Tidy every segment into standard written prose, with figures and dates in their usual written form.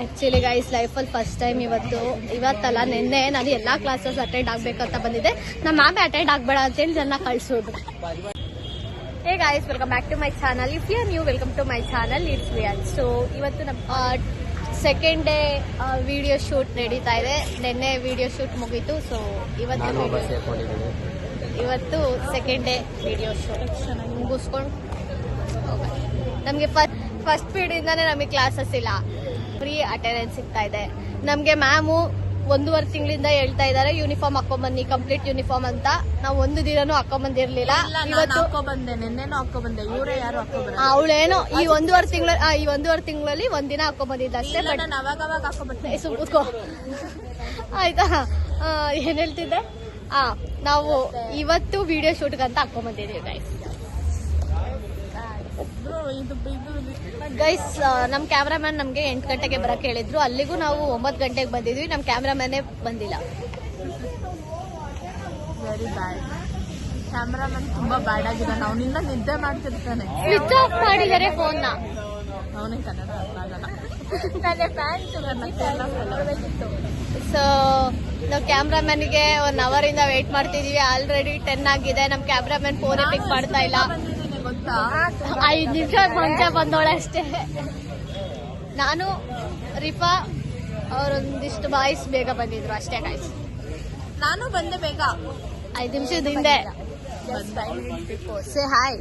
Actually guys ಲೈಫಲ್ಲಿ first time ಇವತ್ತಲ್ಲ ನಿನ್ನೆ ನಾನು ಎಲ್ಲಾ ಕ್ಲಾಸಸ್ ಅಟೆಂಡ್ ಆಗ್ಬೇಕಂತ ಬಂದಿದ್ದೆ. ನಮ್ಮ ಮ್ಯಾಮ್ ಅಟೆಂಡ್ ಆಗ್ಬೇಡ ಅಂತೇಳಿ ನನ್ನ ಕಳ್ಸೋದು. Hey guys, welcome back to my channel. If you are new, welcome to my channel. It's Riyaz. So ಇವತ್ತು ನಮ್ಮ ಸೆಕೆಂಡ್ ಡೇ ವಿಡಿಯೋ ಶೂಟ್ ನಡೀತಾ ಇದೆ. ನಿನ್ನೆ ವಿಡಿಯೋ ಶೂಟ್ ಮುಗೀತು. ಸೊ ಇವತ್ತು ಸೆಕೆಂಡ್ ಡೇ ವಿಡಿಯೋ ಶೂಟ್ ಮುಗಿಸ್ಕೊಂಡು ನಮಗೆ ಫಸ್ಟ್ ಪೀರಿಯಡ್ ಇಂದಾನೆ ನಮಗೆ ಕ್ಲಾಸಸ್ ಇಲ್ಲ, ಫ್ರೀ ಅಟೆಂಡೆನ್ಸ್ ಸಿಗ್ತಾ ಇದೆ. ನಮ್ಗೆ ಮ್ಯಾಮು 1.5 ತಿಂಗಳಿಂದ ಹೇಳ್ತಾ ಇದಾರೆ ಯೂನಿಫಾರ್ಮ್ ಹಾಕೊಂಡ್ಬನ್ನಿ, ಕಂಪ್ಲೀಟ್ ಯೂನಿಫಾರ್ಮ್ ಅಂತ. ನಾವು ಒಂದು ದಿನನೂ ಹಾಕೊಂಡ್ಬಂದಿರ್ಲಿಲ್ಲ. ಅವಳೇನೋ ಈ 1.5 ತಿಂಗಳಲ್ಲಿ ಒಂದಿನ ಹಾಕೊಂಡ್ಬಂದಿದ್ದ ಅಷ್ಟೇ. ಆಯ್ತಾ, ಏನ್ ಹೇಳ್ತಿದ್ದೆ? ನಾವು ಇವತ್ತು ವಿಡಿಯೋ ಶೂಟ್ಗಂತ ಹಾಕೊಂಡ್ಬಂದಿದ್ದೀವಿ ಗೈಸ್. ನಮ್ ಕ್ಯಾಮ್ರಾಮನ್ ನಮ್ಗೆ 8 ಗಂಟೆಗೆ ಬರಕ್ ಹೇಳಿದ್ರು. ಅಲ್ಲಿಗೂ ನಾವು 9 ಗಂಟೆಗೆ ಬಂದಿದ್ವಿ. ನಮ್ ಕ್ಯಾಮ್ರಾಮನ್ನೇ ಬಂದಿಲ್ಲ. Very bad. ಕ್ಯಾಮ್ರಾಮನ್ ತುಂಬಾ ಬ್ಯಾಡ್ ಆಗಿದ್ದಾನೆ. ಅವನಿಂದ ನಿದ್ದೆ ಮಾಡ್ತಿರ್ತಾನೆ. ಸ್ವಿಚ್ ಆಫ್ ಮಾಡಿದರೆ ಫೋನ್ ನ. ಅವನೇ ಕನ್ನಡ ಆಗಲ್ಲ. ಸೊ ನಾವು ಕ್ಯಾಮ್ರಾಮನ್ಗೆ 1 ಅವರ್ ಇಂದ ವೇಟ್ ಮಾಡ್ತಿದೀವಿ. ಆಲ್ರೆಡಿ 10 ಆಗಿದೆ. ನಮ್ ಕ್ಯಾಮ್ರಾಮನ್ ಫೋನೇ ಪಿಕ್ ಮಾಡ್ತಾ ಇಲ್ಲ. 5 ನಿಮಿಷ ಮುಂಚೆ ಬಂದೋಳೆ ಅಷ್ಟೇ. ನಾನು ರಿಫಾ ಅವರೊಂದಿಷ್ಟು ಬಾಯ್ಸ್ ಬೇಗ ಬಂದಿದ್ರು ಅಷ್ಟೇ ಗಾಯ್ಸ್. ನಾನು ಬಂದೆ ಬೇಗ, 5 ನಿಮಿಷದ ಹಿಂದೆ. Say hi.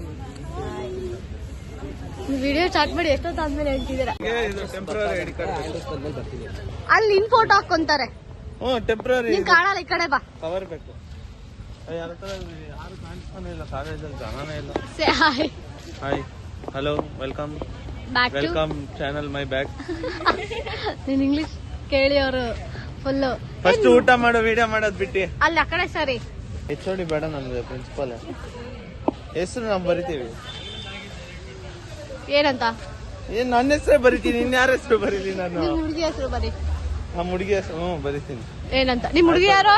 ವಿಡಿಯೋ ಸ್ಟಾರ್ಟ್ ಮಾಡಿ ಎಷ್ಟೊತ್ತಾದ್ಮೇಲೆ ಹೇಳ್ತಿದ್ದೀರಾ? ಅಲ್ಲಿ ನಿನ್ ಫೋಟೋ ಹಾಕೊಂತಾರೆ. ನೀನ್ ಕಾಣಲ್ಲ, ಈ ಕಡೆ ಬಾ. Say hi. Hi, hello, welcome channel ಮೈ ಬ್ಯಾಕ್. ನೀನ್ ಇಂಗ್ಲಿಷ್ ಕೇಳಿ ಅವರು ಫುಲ್ಲು ಫಸ್ಟ್ ಊಟ ಮಾಡೋ ವಿಡಿಯೋ ಮಾಡೋದ್ ಬಿಟ್ಟಿ ಅಲ್ಲಿ ಆ ಕಡೆ ಸರಿ. HOD ಬೇಡ, ನಮ್ದು ಪ್ರಿನ್ಸಿಪಲ್ ಹೆಸರು ನಾವು ಬರಿತೀವಿ. ಏನಂತ? ಏನ್ ನನ್ನ ಹೆಸರೇ ಬರಿತೀನಿ, ಇನ್ ಯಾರ ಹೆಸರು ಬರೀಲಿ? ನಾನು ನಿಮ್ ಹುಡುಗಿ ಹೆಸರು ಬರೀ. ನಮ್ಮ ಹುಡುಗಿ ಹೆಸರು ಬರಿತೀನಿ. ಏನಂತ? ನಿಮ್ ಹುಡುಗಿ ಯಾರು?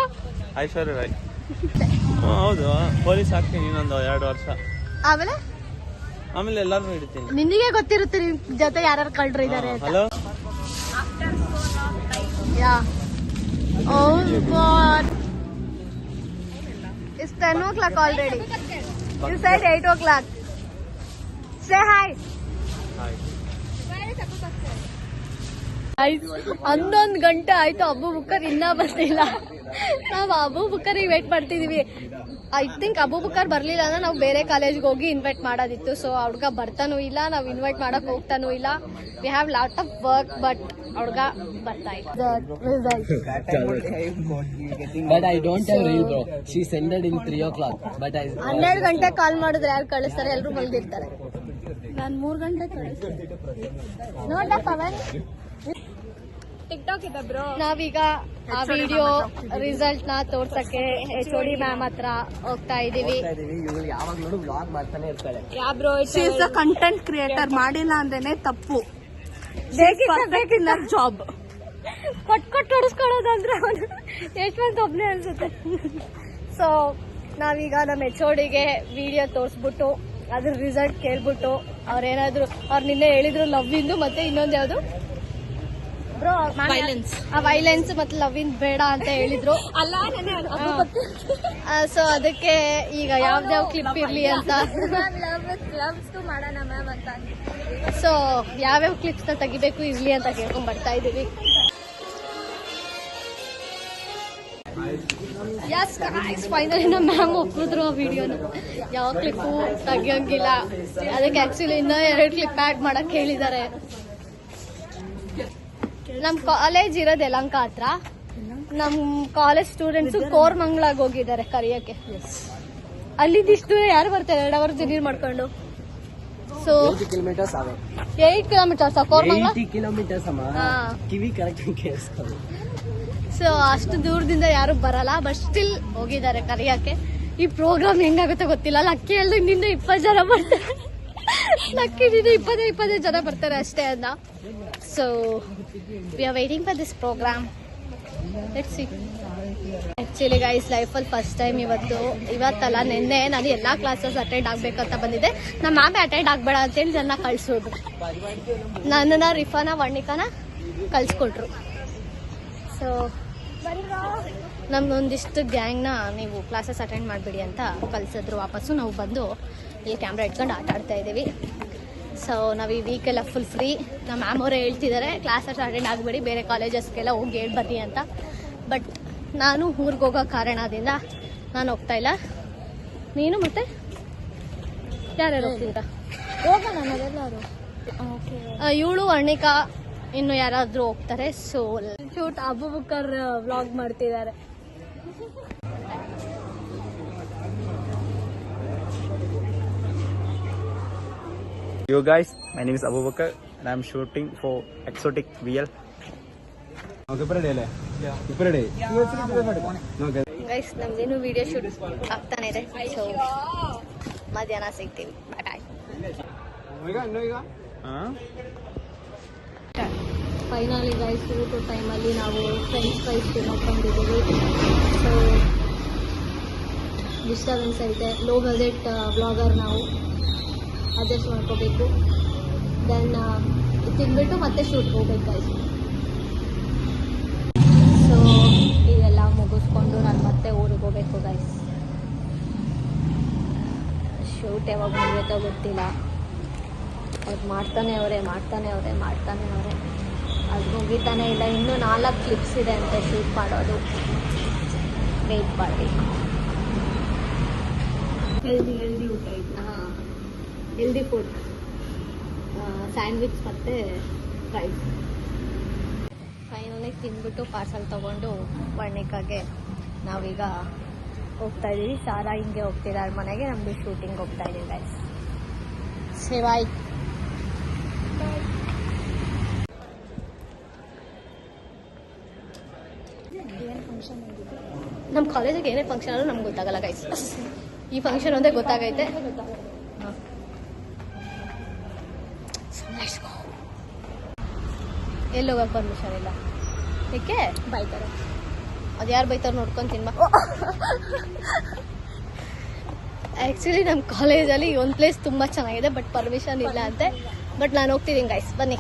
ಐಶ್ವರ್ಯ ರಾಯ್. ಹೌದು, ಪೊಲೀಸ್ ಆಗ್ತೀನಿ ಇನ್ನೊಂದು 2 ವರ್ಷ. ಆಮೇಲೆ ಎಲ್ಲಾರು ಹಿಡಿತೀನಿ. ನಿನಗೆ ಗೊತ್ತಿರುತ್ತೆ ನಿನ್ ಜೊತೆ ಯಾರು ಕಳ್ರು ಇದಾರೆ ಅಂತ. Hello. It's 10 o'clock already. You said 8 o'clock. Say hi. Hi. 11 ಗಂಟೆ ಆಯ್ತು. ಅಬು ಬುಕ್ಕರ್ ಇನ್ನ ಬರ್ತಿಲ್ಲ. ನಾವು ಅಬು ಬುಕ್ಕರ್ ವೇಟ್ ಮಾಡ್ತಿದೀವಿ. ಐ ಥಿಂಕ್ ಅಬು ಬುಕ್ಕರ್ ಬರ್ಲಿಲ್ಲ ಅಂದ್ರೆ ನಾವು ಬೇರೆ ಕಾಲೇಜ್ಗೆ ಹೋಗಿ ಇನ್ವೈಟ್ ಮಾಡೋದಿತ್ತು. ಸೊ ಹುಡ್ಗ ಬರ್ತಾನೂ ಇಲ್ಲ, ನಾವು ಇನ್ವೈಟ್ ಮಾಡಕ್ ಹೋಗ್ತಾನೂ ಇಲ್ಲ. We have lot of work, but ಹುಡ್ಗ ಬರ್ತಾ ಇಲ್ಲ. But I don't have reel, bro. She sent it in 3 o'clock. But 12 ಗಂಟೆ ಕಾಲ್ ಮಾಡಿದ್ರೆ ಯಾರು ಕಳಿಸ್ತಾರೆ? ಎಲ್ರು ಮಲ್ಗಿರ್ತಾರೆ. ನಾನು 3 ಗಂಟೆ ಕಳಿಸ್ತೀನಿ. ನೋಡ ಪವನ್, ಟಿಕ್ಟಾಕ್ ಇದೆ ಬ್ರೋ. ನಾವೀಗ ಆ ವಿಡಿಯೋ ರಿಸಲ್ಟ್ ನ ತೋರ್ಸಕ್ಕೆ HOD ಮ್ಯಾಮ್ ಹತ್ರ ಹೋಗ್ತಾ ಇದೀವಿ. ಯಾವಾಗ ನೋಡು ವ್ಲಾಗ್ ಮಾಡ್ತಾನೆ ಇರ್ತಾಳೆ. She is a content creator. ಮಾಡಿಲ್ಲ ಅಂದ್ರೇನೆ ತಪ್ಪು. ಬೇಕಿಲ್ಲ ಜಾಬ್. ಕೊಟ್ಟು ಹೊಡಿಸ್ಕೊಳ್ಳೋದಂದ್ರೆ ಯಶ್ವಂತ್ ಒಬ್ನೇ ಅನ್ಸುತ್ತೆ. ಸೊ ನಾವೀಗ ನಮ್ಮ HODಗೆ ವಿಡಿಯೋ ತೋರಿಸ್ಬಿಟ್ಟು ಅದ್ರ ರಿಸಲ್ಟ್ ಕೇಳ್ಬಿಟ್ಟು ಅವ್ರೇನಾದ್ರು ನಿನ್ನೆ ಹೇಳಿದ್ರು ಲವ್ ಇಂದು ಮತ್ತೆ ಇನ್ನೊಂದ್ ಯಾವ್ದು ಬ್ರೋ ವೈಲೆನ್ಸ್ ಮತ್ತೆ ಲವ್ ಇನ್ ಬೇಡ ಅಂತ ಹೇಳಿದ್ರು. ಸೊ ಅದಕ್ಕೆ ಈಗ ಯಾವ್ದಾವ್ ಕ್ಲಿಪ್ ಇರ್ಲಿ ಅಂತ, ಸೊ ಯಾವ್ಯಾವ ಕ್ಲಿಪ್ಸ್ ನ ತೆಗಿಬೇಕು ಇರ್ಲಿ ಅಂತ ಕೇಳ್ಕೊಂಡ್ ಬರ್ತಾ ಇದೀವಿ. ಫೈನಲಿ ನಮ್ಮ ಮ್ಯಾಮ್ ಒಪ್ಪಿದ್ರು ಆ ವಿಡಿಯೋನ. ಯಾವ ಕ್ಲಿಪ್ಪು ತೆಗಿಯಂಗಿಲ್ಲ. ಅದಕ್ಕೆ ಆಕ್ಚುಲಿ ಇನ್ನೂ 2 ಕ್ಲಿಪ್ ಆಡ್ ಮಾಡಕ್ ಹೇಳಿದ್ದಾರೆ. ನಮ್ ಕಾಲೇಜ್ ಇರೋದು ಯಲಹಂಕ ಹತ್ರ. ನಮ್ ಕಾಲೇಜ್ ಸ್ಟೂಡೆಂಟ್ಸ್ ಕೋರ್ಮಂಗ್ಲಾಗ್ ಹೋಗಿದ್ದಾರೆ ಕರಿಯಕ್ಕೆ. ಅಲ್ಲಿದ್ದಿಷ್ಟು ಯಾರು ಬರ್ತಾರೆ 2 ಅವರ್ ಜರ್ನಿ ಮಾಡ್ಕೊಂಡು. So 8 kilometers away. 8 kilometers Koramangala? 80 kilometers ಅಮ್ಮ. ಕಿವಿ ಕರೆಕ್ಟ್ ಕೇಳಿಸ್ಕೊಳ್ಳಿ. ಸೊ ಅಷ್ಟು ದೂರದಿಂದ ಯಾರು ಬರಲ್ಲ, ಬಟ್ ಸ್ಟಿಲ್ ಹೋಗಿದ್ದಾರೆ ಕರಿಯಕ್ಕೆ. ಈ ಪ್ರೋಗ್ರಾಮ್ ಹೆಂಗಾಗುತ್ತೆ ಗೊತ್ತಿಲ್ಲ. ಲಕ್ಕಿ ಹೇಳ್ದು ಇನ್ನಿಂದ 20 ಜನ ಬರ್ತಾರೆ. ಲಕ್ಕಿನಿಂದ 25 ಜನ ಬರ್ತಾರೆ ಅಷ್ಟೇ ಅಂದ. So we are waiting for this program. Let's see. Actually guys ಲೈಫಲ್ಲಿ ಫಸ್ಟ್ ಟೈಮ್ ಇವತ್ತಲ್ಲ ನಿನ್ನೆ ನಾನು ಎಲ್ಲಾ ಕ್ಲಾಸಸ್ ಅಟೆಂಡ್ ಆಗ್ಬೇಕಂತ ಬಂದಿದ್ದೆ. ನಮ್ಮ ಮ್ಯಾಮ್ ಅಟೆಂಡ್ ಆಗ್ಬೇಡ ಅಂತೇಳಿ ನನ್ನ ಕಳ್ಸೋದು. ನನ್ನನ್ನ ರಿಫಾನ ವರ್ಣಿಕಾನ ಕಳ್ಸ್ಕೊಟ್ರು. ಸೊ ನಮ್ಮೊಂದಿಷ್ಟು ಗ್ಯಾಂಗ್ನ ನೀವು ಕ್ಲಾಸಸ್ ಅಟೆಂಡ್ ಮಾಡಿಬಿಡಿ ಅಂತ ಕಳ್ಸಿದ್ರು. ವಾಪಸ್ಸು ನಾವು ಬಂದು ಇಲ್ಲಿ ಕ್ಯಾಮ್ರಾ ಇಟ್ಕೊಂಡು ಆಟ ಆಡ್ತಾ ಇದ್ದೀವಿ. ಸೊ ನಾವು ಈ ವೀಕೆಲ್ಲ ಫುಲ್ ಫ್ರೀ. ನಮ್ಮ ಮ್ಯಾಮ್ ಅವರೇ ಹೇಳ್ತಿದ್ದಾರೆ ಕ್ಲಾಸಸ್ ಅಟೆಂಡ್ ಆಗಬೇಡಿ, ಬೇರೆ ಕಾಲೇಜಸ್ಗೆಲ್ಲ ಹೋಗಿ ಹೇಳಿ ಬರ್ರಿ ಅಂತ. ಬಟ್ ನಾನು ಊರಿಗೆ ಹೋಗೋ ಕಾರಣದಿಂದ ನಾನು ಹೋಗ್ತಾ ಇಲ್ಲ. ನೀನು ಮತ್ತೆ ಯಾರ್ಯಾರು ಹೋಗ್ತಿದ್ದೀರಾ? ಹೋಗೋಣ ನಾವೆಲ್ಲರೂ. ಇವಳು ಅರ್ಣಿಕಾ ಇನ್ನು ಯಾರಾದರೂ ಹೋಗ್ತಾರೆ. ಸೊ ಶೂಟ್ ಅಬೂಬಕರ್ ವ್ಲಾಗ್ ಮಾಡ್ತಿದ್ದಾರೆ. Yo guys, my name is Abu Bakar and I'm shooting for Exotic VL. Guys ನಮ್ದೇನು ವಿಡಿಯೋ ಶೂಟ್ ಆಗ್ತಾನೆ ಇದೆ. ಸೊ ಮಧ್ಯಾಹ್ನ ಸಿಗ್ತೀವಿ. ಬಾಯ್. ಫೈನಲಿ ಗೈಸ್ ಊಟ ಟೈಮಲ್ಲಿ ನಾವು ಫ್ರೆಂಚ್ ಫ್ರೈಸ್ ತಿನ್ನಕೊಂಡಿದ್ದೀವಿ. ಸೊ ಡಿಸ್ಟರ್ಬೆನ್ಸ್ ಐತೆ. ಲೋ ಬಜೆಟ್ ವ್ಲಾಗರ್ ನಾವು ಅಡ್ಜಸ್ಟ್ ಮಾಡ್ಕೋಬೇಕು. ದೆನ್ ತಿಂದ್ಬಿಟ್ಟು ಮತ್ತೆ ಶೂಟ್ಗೆ ಹೋಗ್ಬೇಕು ಗೈಸ್. ಸೊ ಇದೆಲ್ಲ ಮುಗಿಸ್ಕೊಂಡು ನಾನು ಮತ್ತೆ ಊರಿಗೆ ಹೋಗ್ಬೇಕು ಗೈಸ್. ಶೂಟ್ ಯಾವಾಗ ಮುಗಿಯುತ್ತೋ ಗೊತ್ತಿಲ್ಲ. ಅವ್ರು ಮಾಡ್ತಾನೆ ಅವರೇ ಅದು ಮುಗಿತಾನೆ ಇಲ್ಲ. ಇನ್ನೂ 4 ಕ್ಲಿಪ್ಸ್ ಇದೆ ಅಂತ ಶೂಟ್ ಮಾಡೋದು. ವೇಟ್ ಮಾಡಿ. ಹೆಲ್ದಿ ಊಟ ಇತ್ತು. ಹಾಂ, ಹೆಲ್ದಿ ಫುಡ್, ಸ್ಯಾಂಡ್ವಿಚ್ ಮತ್ತು ರೈಸ್. ಫೈನಲಿ ತಿಂದ್ಬಿಟ್ಟು ಪಾರ್ಸಲ್ ತೊಗೊಂಡು ವರ್ಣಿಕಾಗೆ ನಾವೀಗ ಹೋಗ್ತಾ ಇದ್ದೀವಿ. ಸಾರಾ ಹಿಂಗೆ ಹೋಗ್ತಿದ್ದಾರೆ ಮನೆಗೆ. ನಮ್ಮದು ಶೂಟಿಂಗ್ ಹೋಗ್ತಾ ಇದ್ದೀವಿ ಗೈಸ್. ಬಾಯ್. ನಮ್ಮ ಕಾಲೇಜಿಗೆ ಏನೇ ಫಂಕ್ಷನ್ ಆದರೂ ನಮ್ಗೆ ಗೊತ್ತಾಗಲ್ಲ ಗೈಸ್. ಈ ಫಂಕ್ಷನ್ ಒಂದೇ ಗೊತ್ತಾಗೈತೆ. ಎಲ್ಲಿ ಹೋಗೋಕೆ ಪರ್ಮಿಷನ್ ಇಲ್ಲ. ಏಕೆ ಬೈತಾರೆ? ಅದು ಯಾರು ಬೈತಾರೆ ನೋಡ್ಕೊಂಡು ತಿನ್ಬಾ. ಆ್ಯಕ್ಚುಲಿ ನಮ್ಮ ಕಾಲೇಜಲ್ಲಿ ಒಂದು ಪ್ಲೇಸ್ ತುಂಬ ಚೆನ್ನಾಗಿದೆ, ಬಟ್ ಪರ್ಮಿಷನ್ ಇಲ್ಲ ಅಂತೆ. ಬಟ್ ನಾನು ಹೋಗ್ತಿದ್ದೀನಿ ಗೈಸ್, ಬನ್ನಿ.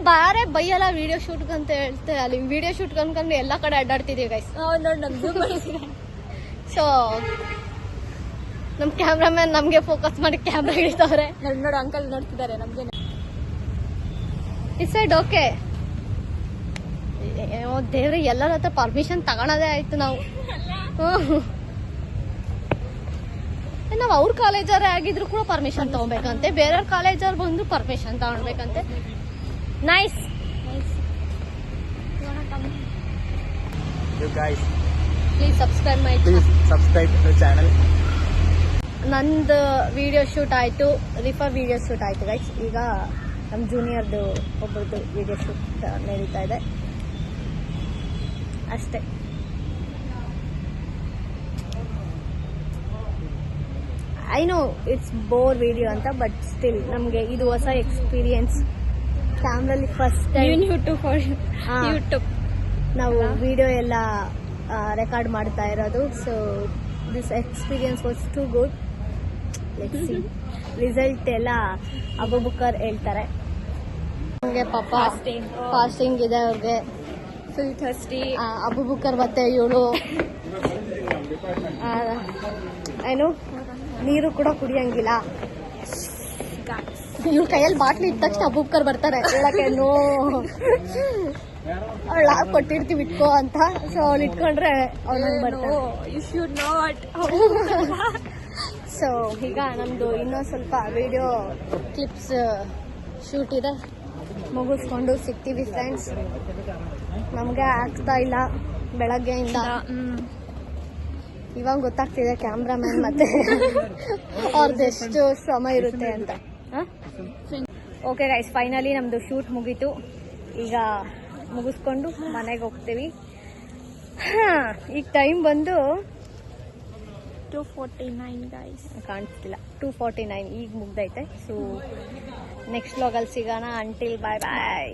ಬಾರೆ ಬೈಯಲ್ಲ ವಿಡಿಯೋ ಶೂಟ್ಗೆ ಅಂತ ಹೇಳ್ತೆ. ಅಲ್ಲಿ ವಿಡಿಯೋ ಶೂಟ್ಗೆ ಅನ್ಕೊಂಡು ಎಲ್ಲ ಕಡೆ ಅಡ್ಡಾಡ್ತಿದ್ದೀವಿ ಗೈಸ್. ಸೊ ನಮ್ಮ ಕ್ಯಾಮ್ರಾಮನ್ ನಮಗೆ ಫೋಕಸ್ ಮಾಡಿ ಕ್ಯಾಮ್ರಾ ಹಿಡಿತವ್ರೆ. ನೋಡು ಅಂಕಲ್ ನೋಡ್ತಿದ್ದಾರೆ ನಮಗೆ. It's side okay. ದೇವ್ರೆ ಎಲ್ಲರ ಹತ್ರ ಪರ್ಮಿಷನ್ ತಗೊಳೋದೇ ಆಯ್ತು ನಾವು. ನಾವು ಅವ್ರ ಕಾಲೇಜರೇ ಆಗಿದ್ರು ಕೂಡ ಪರ್ಮಿಷನ್ ತಗೊಬೇಕಂತೆ. ಬೇರೆಯವ್ರ ಕಾಲೇಜವ್ರು ಬಂದು ಪರ್ಮಿಷನ್ ತಗೊಳ್ಬೇಕಂತೆ. Nice. You guys, please subscribe ಮಾಡಿ. please subscribe to the channel. ನಂದು ವಿಡಿಯೋ ಶೂಟ್ ಆಯಿತು, ರಿಫರ್ ವಿಡಿಯೋ ಶೂಟ್ ಆಯಿತು ಗೈಸ್. ಈಗ ನಮ್ಮ ಜೂನಿಯರ್ದು ಒಬ್ಬರದ್ದು ವಿಡಿಯೋ ಶೂಟ್ ನಡೀತಾ ಇದೆ ಅಷ್ಟೇ. I know it's bore video ಅಂತ, ಬಟ್ ಸ್ಟಿಲ್ ನಮಗೆ ಇದು ಹೊಸ ಎಕ್ಸ್ಪೀರಿಯನ್ಸ್. ಕ್ಯಾಮ್ರಲ್ಲಿ ಫಸ್ಟ್ ಟೈಮ್ ಯೂಟ್ಯೂಬ್ ನಾವು ವಿಡಿಯೋ ಎಲ್ಲ ರೆಕಾರ್ಡ್ ಮಾಡ್ತಾ ಇರೋದು. So this experience was too good. Let's see result ಎಲ್ಲ ಅಬೂಬಕರ್ ಹೇಳ್ತಾರೆ. ನಮಗೆ ಪಾಪ ಫಾಸ್ಟಿಂಗ್ ಇದೆ ಅವ್ರಿಗೆ. Full thirsty. ಅಬೂಬಕರ್ ಮತ್ತೆ ಇವಳು ಏನು ನೀರು ಕೂಡ ಕುಡಿಯಂಗಿಲ್ಲ. ಇವ್ರ ಕೈಯಲ್ಲಿ ಬಾಟ್ಲಿ ಇಟ್ಟ ತಕ್ಷಣ ಅಬೂಬಕರ್ ಬರ್ತಾರೆ ಹೇಳಕ್ಕೆ. ನೋ ಅವಳ ಕೊಟ್ಟಿರ್ತೀವಿ ಇಟ್ಕೋ ಅಂತ. ಸೊ ಅವ್ಳು ಇಟ್ಕೊಂಡ್ರೆ ಅವ್ಳು ಬರ್ತಾರೆ. ಸೊ ಈಗ ನಮ್ದು ಇನ್ನೊಂದು ಸ್ವಲ್ಪ ವಿಡಿಯೋ ಕ್ಲಿಪ್ಸ್ ಶೂಟ್ ಇದೆ, ಮುಗಿಸ್ಕೊಂಡು ಸಿಗ್ತೀವಿ ಫ್ರೆಂಡ್ಸ್. ನಮಗೆ ಆಗ್ತಾ ಇಲ್ಲ ಬೆಳಗ್ಗೆಯಿಂದ. ಇವಾಗ ಗೊತ್ತಾಗ್ತಿದೆ ಕ್ಯಾಮ್ರಾಮನ್ ಮತ್ತೆ ಅವ್ರದ್ದೆಷ್ಟು ಶ್ರಮ ಇರುತ್ತೆ ಅಂತ. ಓಕೆ ಗೈಸ್, ಫೈನಲಿ ನಮ್ದು ಶೂಟ್ ಮುಗೀತು. ಈಗ ಮುಗಿಸ್ಕೊಂಡು ಮನೆಗೆ ಹೋಗ್ತೀವಿ. ಈಗ ಟೈಮ್ ಬಂದು 2:49 ಗೈಸ್. ಕಾಣಿಸ್ತಿಲ್ಲ, 2:49 ಈಗ ಮುಗ್ದೈತೆ. ಸೊ ನೆಕ್ಸ್ಟ್ ವ್ಲಾಗಲ್ಲಿ ಸಿಗೋಣ. ಅಂಟಿಲ್ ಬಾಯ್ ಬಾಯ್.